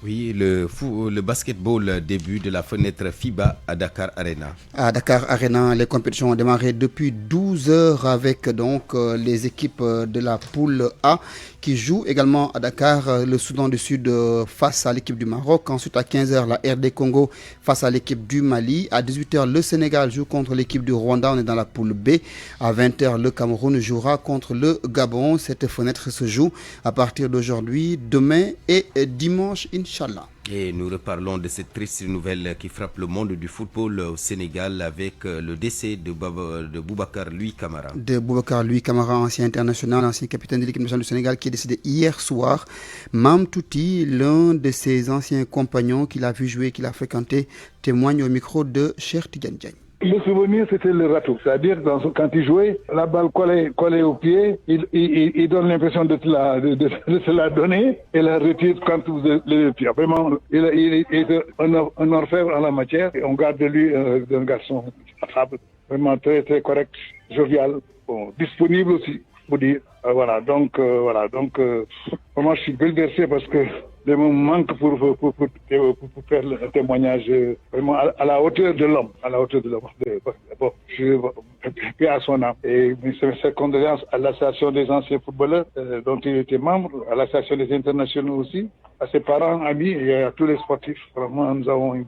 [SPEAKER 1] Oui, le basketball, début de la fenêtre FIBA à Dakar Arena.
[SPEAKER 22] À Dakar Arena, les compétitions ont démarré depuis 12 heures avec donc les équipes de la poule A qui jouent également à Dakar, le Soudan du Sud face à l'équipe du Maroc. Ensuite à 15h, la RD Congo face à l'équipe du Mali. À 18h, le Sénégal joue contre l'équipe du Rwanda, on est dans la poule B. À 20h, le Cameroun jouera contre le Gabon. Cette fenêtre se joue à partir d'aujourd'hui, demain et dimanche, Inch'Allah.
[SPEAKER 1] Et nous reparlons de cette triste nouvelle qui frappe le monde du football au Sénégal avec le décès de Boubacar Louis Camara.
[SPEAKER 22] De Boubacar Louis Camara, ancien international, ancien capitaine de l'équipe nationale du Sénégal, qui est décédé hier soir. Mam Touti, l'un de ses anciens compagnons qu'il a vu jouer, qu'il a fréquenté, témoigne au micro de Cheikh Tidiane Diagne.
[SPEAKER 2] Le souvenir, c'était le râteau. C'est-à-dire, quand il jouait, la balle collée au pied, il donne l'impression de se la donner et la retire quand vous le pied. Vraiment, il est un orfèvre en la matière. Et on garde de lui un garçon affable, vraiment très, très correct, jovial, disponible aussi, pour dire. Vraiment, je suis bouleversé parce que de mon manque pour faire un témoignage vraiment à la hauteur de l'homme, Bon, paix à son âme. Et mes condoléances à l'association des anciens footballeurs dont il était membre, à l'association des internationaux aussi, à ses parents, amis et à tous les sportifs. Vraiment, nous avons une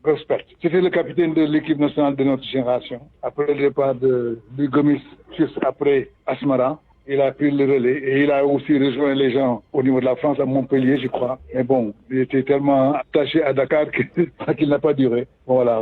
[SPEAKER 2] grosse perte. C'était le capitaine de l'équipe nationale de notre génération. Après le départ de Gomis, juste après Asmara, il a pris le relais et il a aussi rejoint les gens au niveau de la France, à Montpellier, je crois. Mais bon, il était tellement attaché à Dakar qu'il n'a pas duré. Voilà,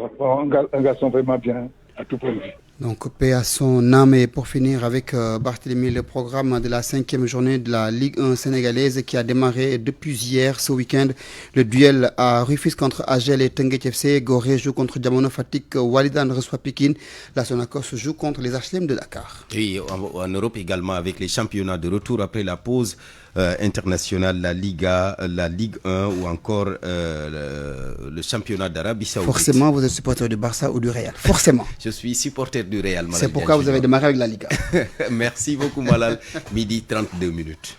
[SPEAKER 2] un garçon vraiment bien à tout point de vue.
[SPEAKER 22] Donc, paix à son âme. Et pour finir avec Barthélémy, le programme de la 5e journée de la Ligue 1 sénégalaise qui a démarré depuis hier, ce week-end. Le duel à Rufisque contre Agel et Teungueth FC. Gorée joue contre Diamono Fatick. Walidan reçoit Pikine. La Sonacos joue contre les HLM de Dakar.
[SPEAKER 1] Oui, en Europe également avec les championnats de retour après la pause internationale, la Liga, la Ligue 1 ou encore le championnat d'Arabie Saoudite.
[SPEAKER 22] Forcément, vous êtes supporter du Barça ou du Real. Forcément.
[SPEAKER 1] Je suis supporter du Real.
[SPEAKER 22] C'est pourquoi vous avez démarré avec la Liga.
[SPEAKER 1] Merci beaucoup, Malal. Midi 32 minutes.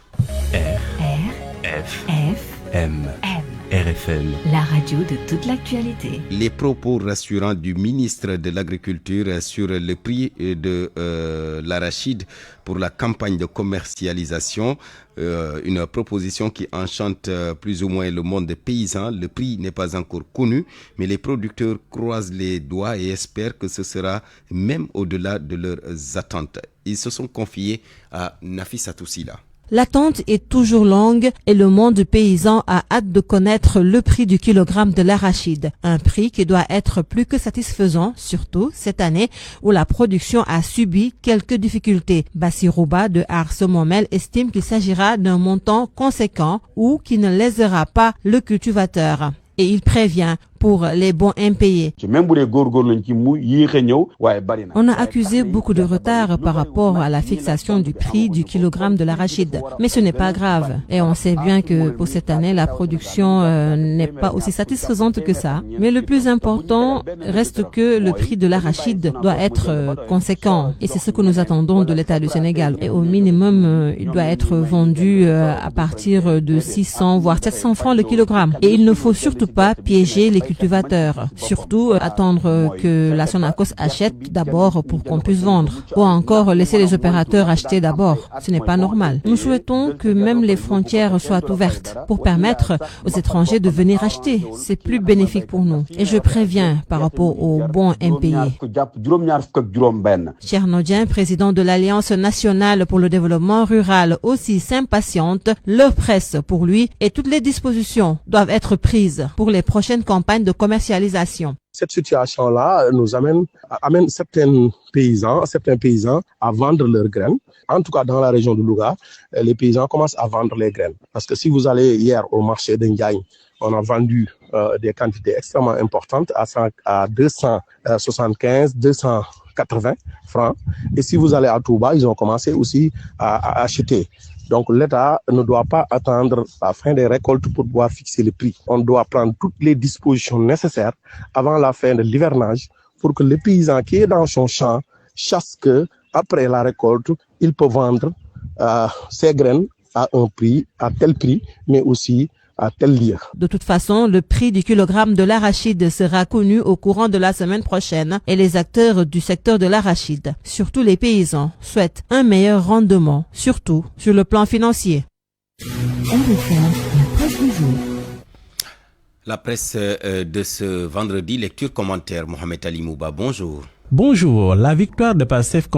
[SPEAKER 9] RFM, la radio de toute l'actualité.
[SPEAKER 1] Les propos rassurants du ministre de l'Agriculture sur le prix de l'arachide pour la campagne de commercialisation, une proposition qui enchante plus ou moins le monde des paysans. Le prix n'est pas encore connu, mais les producteurs croisent les doigts et espèrent que ce sera même au-delà de leurs attentes. Ils se sont confiés à Nafissatou Sila.
[SPEAKER 5] L'attente est toujours longue et le monde paysan a hâte de connaître le prix du kilogramme de l'arachide. Un prix qui doit être plus que satisfaisant, surtout cette année où la production a subi quelques difficultés. Bassirouba de Ars-Momel estime qu'il s'agira d'un montant conséquent ou qui ne lésera pas le cultivateur. Et il prévient pour les bons impayés. On a accusé beaucoup de retard par rapport à la fixation du prix du kilogramme de l'arachide. Mais ce n'est pas grave. Et on sait bien que pour cette année, la production n'est pas aussi satisfaisante que ça. Mais le plus important reste que le prix de l'arachide doit être conséquent. Et c'est ce que nous attendons de l'État du Sénégal. Et au minimum, il doit être vendu à partir de 600 voire 700 francs le kilogramme. Et il ne faut surtout pas piéger les cultivateurs. Surtout attendre que la Sonacos achète d'abord pour qu'on puisse vendre. Ou encore laisser les opérateurs acheter d'abord. Ce n'est pas normal. Nous souhaitons que même les frontières soient ouvertes pour permettre aux étrangers de venir acheter. C'est plus bénéfique pour nous. Et je préviens par rapport aux bons impayés. Chernodien, président de l'Alliance nationale pour le développement rural, aussi s'impatiente. L'heure presse pour lui et toutes les dispositions doivent être prises pour les prochaines campagnes de commercialisation.
[SPEAKER 23] Cette situation-là nous amène certains paysans à vendre leurs graines. En tout cas, dans la région de Louga, les paysans commencent à vendre les graines. Parce que si vous allez hier au marché de Ndiaye, on a vendu des quantités extrêmement importantes à 275, 280 francs. Et si vous allez à Touba, ils ont commencé aussi à acheter. Donc l'État ne doit pas attendre la fin des récoltes pour pouvoir fixer le prix. On doit prendre toutes les dispositions nécessaires avant la fin de l'hivernage pour que le paysan qui est dans son champ sache que après la récolte, il peut vendre ses graines à un prix, à tel prix, mais aussi à tel lieu.
[SPEAKER 5] De toute façon, le prix du kilogramme de l'arachide sera connu au courant de la semaine prochaine et les acteurs du secteur de l'arachide, surtout les paysans, souhaitent un meilleur rendement, surtout sur le plan financier.
[SPEAKER 1] La presse de ce vendredi, lecture commentaire, Mohamed Ali Mouba, bonjour.
[SPEAKER 10] Bonjour, la victoire de PASTEF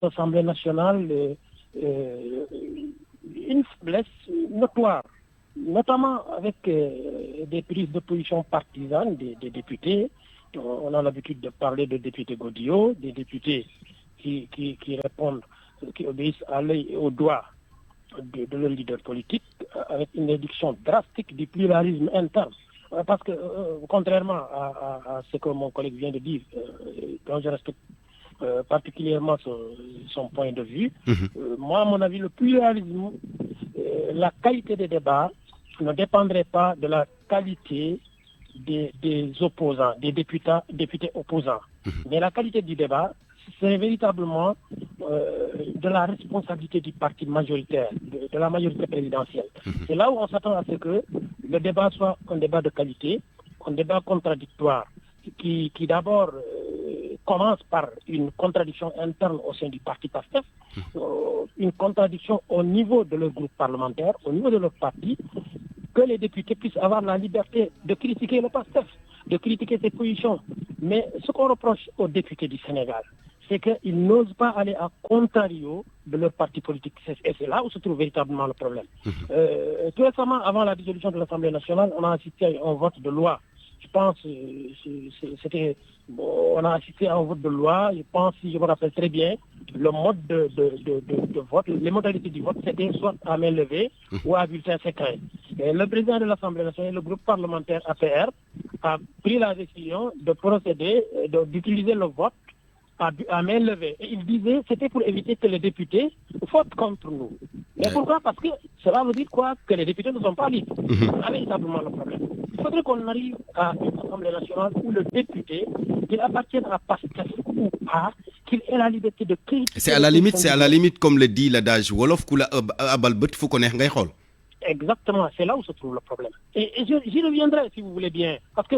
[SPEAKER 4] l'Assemblée nationale une faiblesse notoire, notamment avec des prises de position partisanes des députés. On a l'habitude de parler de députés godillots, des députés qui répondent, qui obéissent à l'œil et au doigt de leur leader politique, avec une réduction drastique du pluralisme interne. Parce que, contrairement à ce que mon collègue vient de dire, dont je respecte particulièrement son point de vue, moi, à mon avis, le pluralisme, la qualité des débats ne dépendrait pas de la qualité des opposants, des députés opposants. Mais la qualité du débat, c'est véritablement de la responsabilité du parti majoritaire, de la majorité présidentielle. C'est là où on s'attend à ce que le débat soit un débat de qualité, un débat contradictoire, qui d'abord commence par une contradiction interne au sein du parti PASTEF, une contradiction au niveau de leur groupe parlementaire, au niveau de leur parti, que les députés puissent avoir la liberté de critiquer le PASTEF, de critiquer ses positions. Mais ce qu'on reproche aux députés du Sénégal, c'est qu'ils n'osent pas aller à contrario de leur parti politique. Et c'est là où se trouve véritablement le problème. Tout récemment, avant la dissolution de l'Assemblée nationale, on a assisté à un vote de loi. Je pense on a assisté à un vote de loi. Je pense, si je me rappelle très bien, le mode de vote, les modalités du vote, c'était soit à main levée ou à bulletin secret. Et le président de l'Assemblée nationale, le groupe parlementaire APR, a pris la décision de procéder, d'utiliser le vote à main levée. Et il disait que c'était pour éviter que les députés votent contre nous. Mais pourquoi? Parce que cela veut dire quoi? Que les députés ne sont pas libres. C'est véritablement le problème. Il faudrait qu'on arrive à une Assemblée nationale où le député, qu'il appartienne à PASTEF ou pas, qu'il ait la liberté de critiquer.
[SPEAKER 1] C'est à la limite, comme le dit l'adage Wolof, Kula Abalbut, faut qu'on ait un.
[SPEAKER 4] Exactement, c'est là où se trouve le problème. Et j'y reviendrai, si vous voulez bien, parce que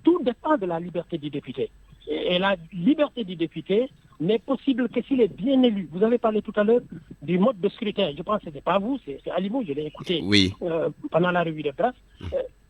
[SPEAKER 4] tout dépend de la liberté du député. Et la liberté du député n'est possible que s'il est bien élu. Vous avez parlé tout à l'heure du mode de scrutin. Je pense que ce n'était pas vous, c'est Alimou, je l'ai écouté pendant la revue de presse.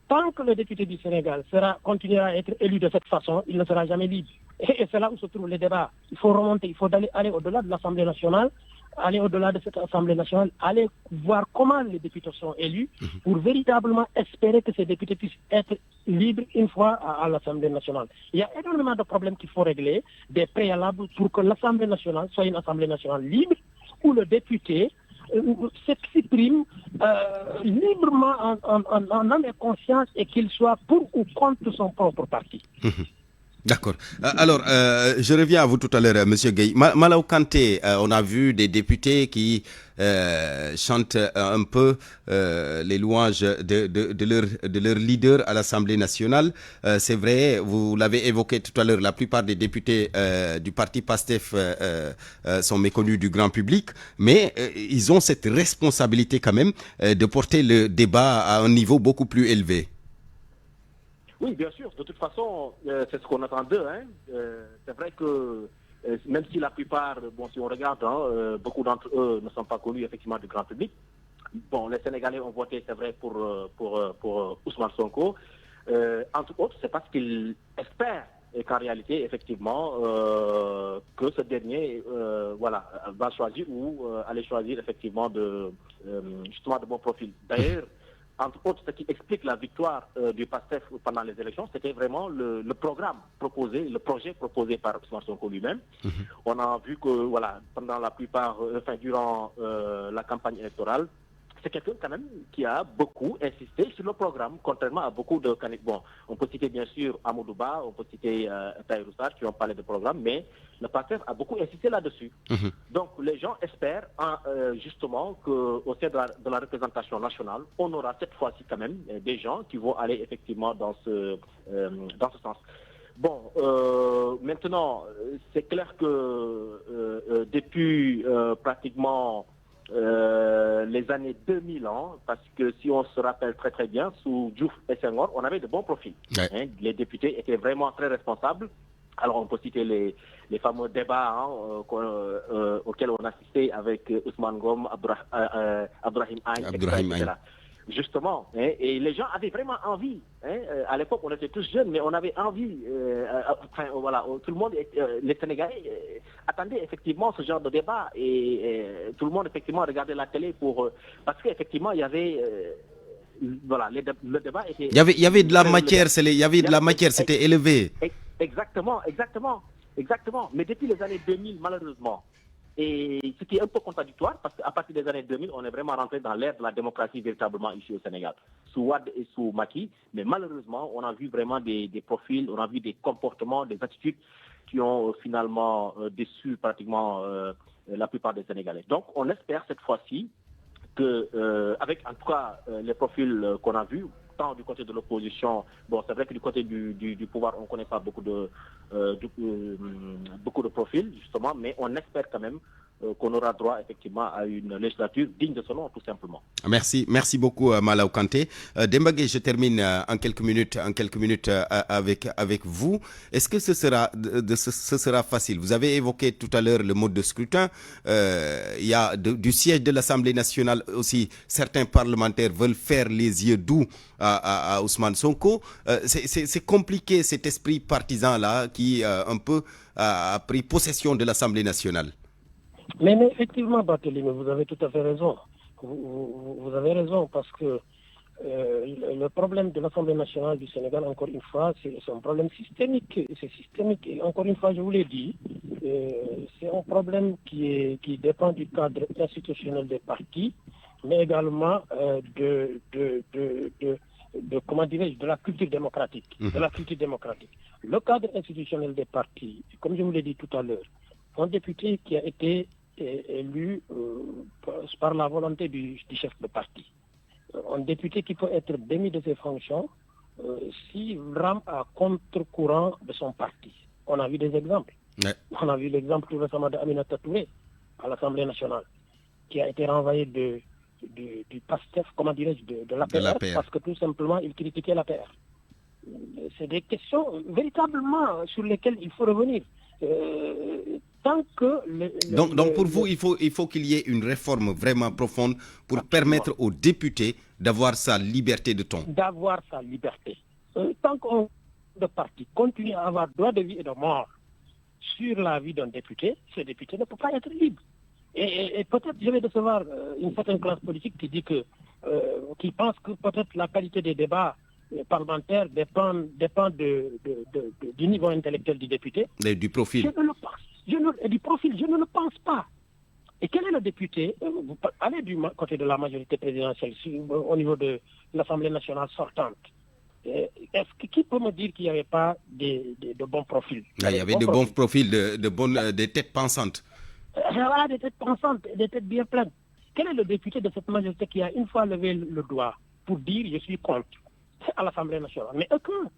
[SPEAKER 4] Tant que le député du Sénégal continuera à être élu de cette façon, il ne sera jamais libre. Et c'est là où se trouve le débat. Il faut remonter, il faut aller au-delà de l'Assemblée nationale, aller au-delà de cette Assemblée nationale, aller voir comment les députés sont élus pour véritablement espérer que ces députés puissent être libres une fois à l'Assemblée nationale. Il y a énormément de problèmes qu'il faut régler, des préalables pour que l'Assemblée nationale soit une Assemblée nationale libre où le député s'exprime librement en âme et conscience et qu'il soit pour ou contre son propre parti.
[SPEAKER 1] D'accord. Alors, je reviens à vous tout à l'heure, Monsieur Gueye. Malaw Kanté, on a vu des députés qui chantent un peu les louanges de leur leader à l'Assemblée nationale. C'est vrai, vous l'avez évoqué tout à l'heure, la plupart des députés du parti PASTEF sont méconnus du grand public, mais ils ont cette responsabilité quand même de porter le débat à un niveau beaucoup plus élevé.
[SPEAKER 7] Oui, bien sûr. De toute façon, c'est ce qu'on attend d'eux. C'est vrai que même si la plupart, si on regarde, beaucoup d'entre eux ne sont pas connus effectivement du grand public. Bon, les Sénégalais ont voté, c'est vrai, pour Ousmane Sonko. Entre autres, c'est parce qu'ils espèrent qu'en réalité, effectivement, que ce dernier va choisir ou aller choisir effectivement justement de bons profils. D'ailleurs, entre autres, ce qui explique la victoire du PASTEF pendant les élections, c'était vraiment le programme proposé, le projet proposé par Ousmane Sonko lui-même. On a vu que, pendant durant la campagne électorale, c'est quelqu'un quand même qui a beaucoup insisté sur le programme, contrairement à beaucoup de candidats. Bon, on peut citer bien sûr Amadou Ba, on peut citer Tahirou Sarr qui ont parlé de programme, mais le PASTEF a beaucoup insisté là-dessus. Donc les gens espèrent justement qu'au sein de la représentation nationale, on aura cette fois-ci quand même des gens qui vont aller effectivement dans ce sens. Bon, maintenant, c'est clair que depuis pratiquement les années 2000 parce que si on se rappelle très très bien, sous Diouf et Senghor, on avait de bons profils. Les députés étaient vraiment très responsables. Alors on peut citer les fameux débats auxquels on assistait avec Ousmane Ngom, Abdourahim Agne, etc. justement. Et les gens avaient vraiment envie. À l'époque, on était tous jeunes, mais on avait envie. Tout le monde, les Sénégalais attendaient effectivement ce genre de débat. Et tout le monde, effectivement, regardait la télé parce qu'effectivement, il y avait... le débat était...
[SPEAKER 1] Il y avait de la matière, c'était élevé.
[SPEAKER 7] Exactement. Mais depuis les années 2000, malheureusement, et ce qui est un peu contradictoire, parce qu'à partir des années 2000, on est vraiment rentré dans l'ère de la démocratie véritablement ici au Sénégal, sous Wade et sous Macky. Mais malheureusement, on a vu vraiment des profils, on a vu des comportements, des attitudes qui ont finalement déçu pratiquement la plupart des Sénégalais. Donc, on espère cette fois-ci que, avec en tout cas les profils qu'on a vus, tant du côté de l'opposition, c'est vrai que du côté du pouvoir, on ne connaît pas beaucoup de profils, justement, mais on espère quand même qu'on aura droit effectivement à une législature digne de ce nom, tout simplement.
[SPEAKER 1] Merci beaucoup Malaw Kanté. Demba Gueye, je termine en quelques minutes avec vous. Est-ce que ce sera facile? Vous avez évoqué tout à l'heure le mode de scrutin. Il y a du siège de l'Assemblée nationale aussi, certains parlementaires veulent faire les yeux doux à Ousmane Sonko. C'est compliqué cet esprit partisan là qui un peu a pris possession de l'Assemblée nationale.
[SPEAKER 4] Mais effectivement, Barthélémy, vous avez tout à fait raison. Vous avez raison parce que le problème de l'Assemblée nationale du Sénégal, encore une fois, c'est un problème systémique. C'est systémique. Et encore une fois, je vous l'ai dit, c'est un problème qui dépend du cadre institutionnel des partis, mais également de la culture démocratique. De la culture démocratique. Le cadre institutionnel des partis, comme je vous l'ai dit tout à l'heure, un député qui a été élu par la volonté du chef de parti. Un député qui peut être démis de ses fonctions s'il rampe à contre-courant de son parti. On a vu des exemples. Ouais. On a vu l'exemple tout récemment d'Aminata Touré à l'Assemblée nationale, qui a été renvoyé du PASTEF, de l'APR, parce que tout simplement il critiquait l'APR. C'est des questions véritablement sur lesquelles il faut revenir. Donc
[SPEAKER 1] pour vous, il faut qu'il y ait une réforme vraiment profonde pour Absolument. Permettre aux députés d'avoir sa liberté de ton.
[SPEAKER 4] D'avoir sa liberté. Tant qu'on de parti continue à avoir droit de vie et de mort sur la vie d'un député, ce député ne peut pas être libre. Et peut-être je vais décevoir une certaine classe politique qui pense que peut-être la qualité des débats parlementaires dépend du niveau intellectuel du député.
[SPEAKER 1] Et du profil.
[SPEAKER 4] Je ne le pense. Du profil, je ne le pense pas. Et quel est le député? Vous allez du côté de la majorité présidentielle, au niveau de l'Assemblée nationale sortante. Qui peut me dire qu'il n'y avait pas de bons profils?
[SPEAKER 1] Il y avait de bons profils, des têtes pensantes.
[SPEAKER 4] Voilà, des têtes pensantes, des têtes bien pleines. Quel est le député de cette majorité qui a une fois levé le doigt pour dire je suis contre à l'Assemblée nationale? Mais aucun.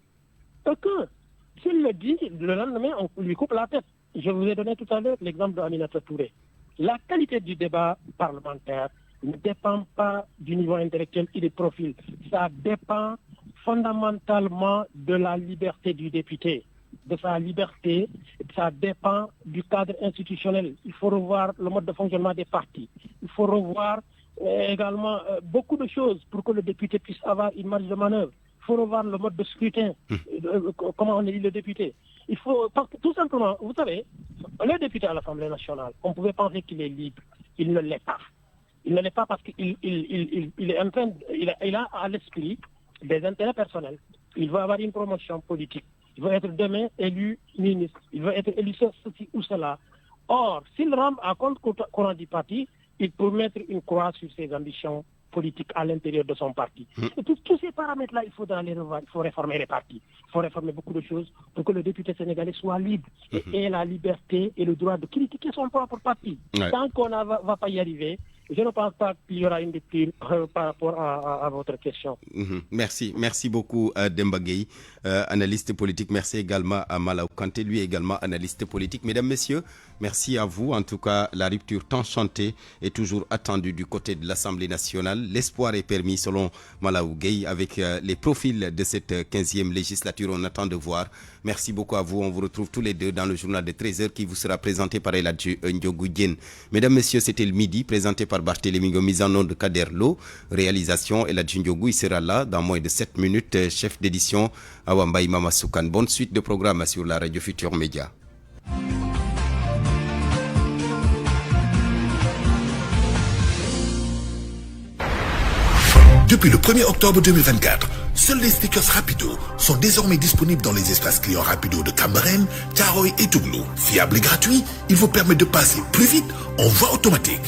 [SPEAKER 4] S'il le dit, le lendemain, on lui coupe la tête. Je vous ai donné tout à l'heure l'exemple d'Aminata Touré. La qualité du débat parlementaire ne dépend pas du niveau intellectuel et des profils. Ça dépend fondamentalement de la liberté du député, de sa liberté. Ça dépend du cadre institutionnel. Il faut revoir le mode de fonctionnement des partis. Il faut revoir également beaucoup de choses pour que le député puisse avoir une marge de manœuvre. Il faut revoir le mode de scrutin, comment on élit le député. Il faut, tout simplement, vous savez, le député à l'Assemblée nationale, on pouvait penser qu'il est libre. Il ne l'est pas. Il ne l'est pas parce qu'il est en train, il a à l'esprit des intérêts personnels. Il veut avoir une promotion politique. Il veut être demain élu ministre. Il veut être élu ceci ou cela. Or, s'il rampe à contre-courant du parti, il peut mettre une croix sur ses ambitions politiques à l'intérieur de son parti. Et tous ces paramètres-là, il faudra les revoir. Il faut réformer les partis. Il faut réformer beaucoup de choses pour que le député sénégalais soit libre et ait la liberté et le droit de critiquer son propre parti. Ouais. Tant qu'on ne va pas y arriver, je ne pense pas qu'il y aura une rupture par rapport à votre question.
[SPEAKER 1] Merci beaucoup Demba Gueye, analyste politique. Merci également à Malaw Kanté, lui également analyste politique. Mesdames, Messieurs, merci à vous. En tout cas, la rupture tant chantée est toujours attendue du côté de l'Assemblée nationale. L'espoir est permis selon Malaw Gueye avec les profils de cette 15e législature. On attend de voir. Merci beaucoup à vous. On vous retrouve tous les deux dans le journal de 13h qui vous sera présenté par El Hadji Ndiogou Diène. Mesdames, Messieurs, c'était le midi présenté par Barthélémy Ngo, mise en onde de Kader Lo. Réalisation El Hadji Ndiogou, il sera là dans moins de 7 minutes. Chef d'édition Awa Mbaye Mama Soukane. Bonne suite de programme sur la radio Futur Média.
[SPEAKER 3] Depuis le 1er octobre 2024, seuls les stickers Rapido sont désormais disponibles dans les espaces clients Rapido de Cambérène, Thiaroye et Touglou. Fiable et gratuit, il vous permet de passer plus vite en voie automatique.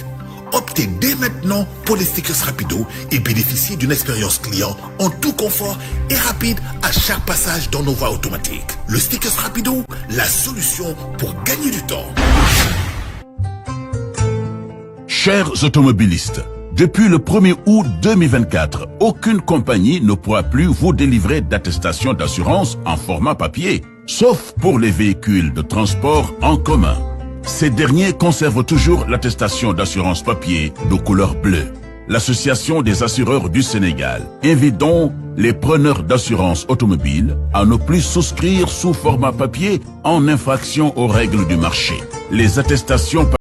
[SPEAKER 3] Optez dès maintenant pour les stickers Rapido et bénéficiez d'une expérience client en tout confort et rapide à chaque passage dans nos voies automatiques. Le stickers Rapido, la solution pour gagner du temps.
[SPEAKER 8] Chers automobilistes, depuis le 1er août 2024, aucune compagnie ne pourra plus vous délivrer d'attestation d'assurance en format papier, sauf pour les véhicules de transport en commun. Ces derniers conservent toujours l'attestation d'assurance papier de couleur bleue. L'Association des assureurs du Sénégal invite donc les preneurs d'assurance automobile à ne plus souscrire sous format papier en infraction aux règles du marché. Les attestations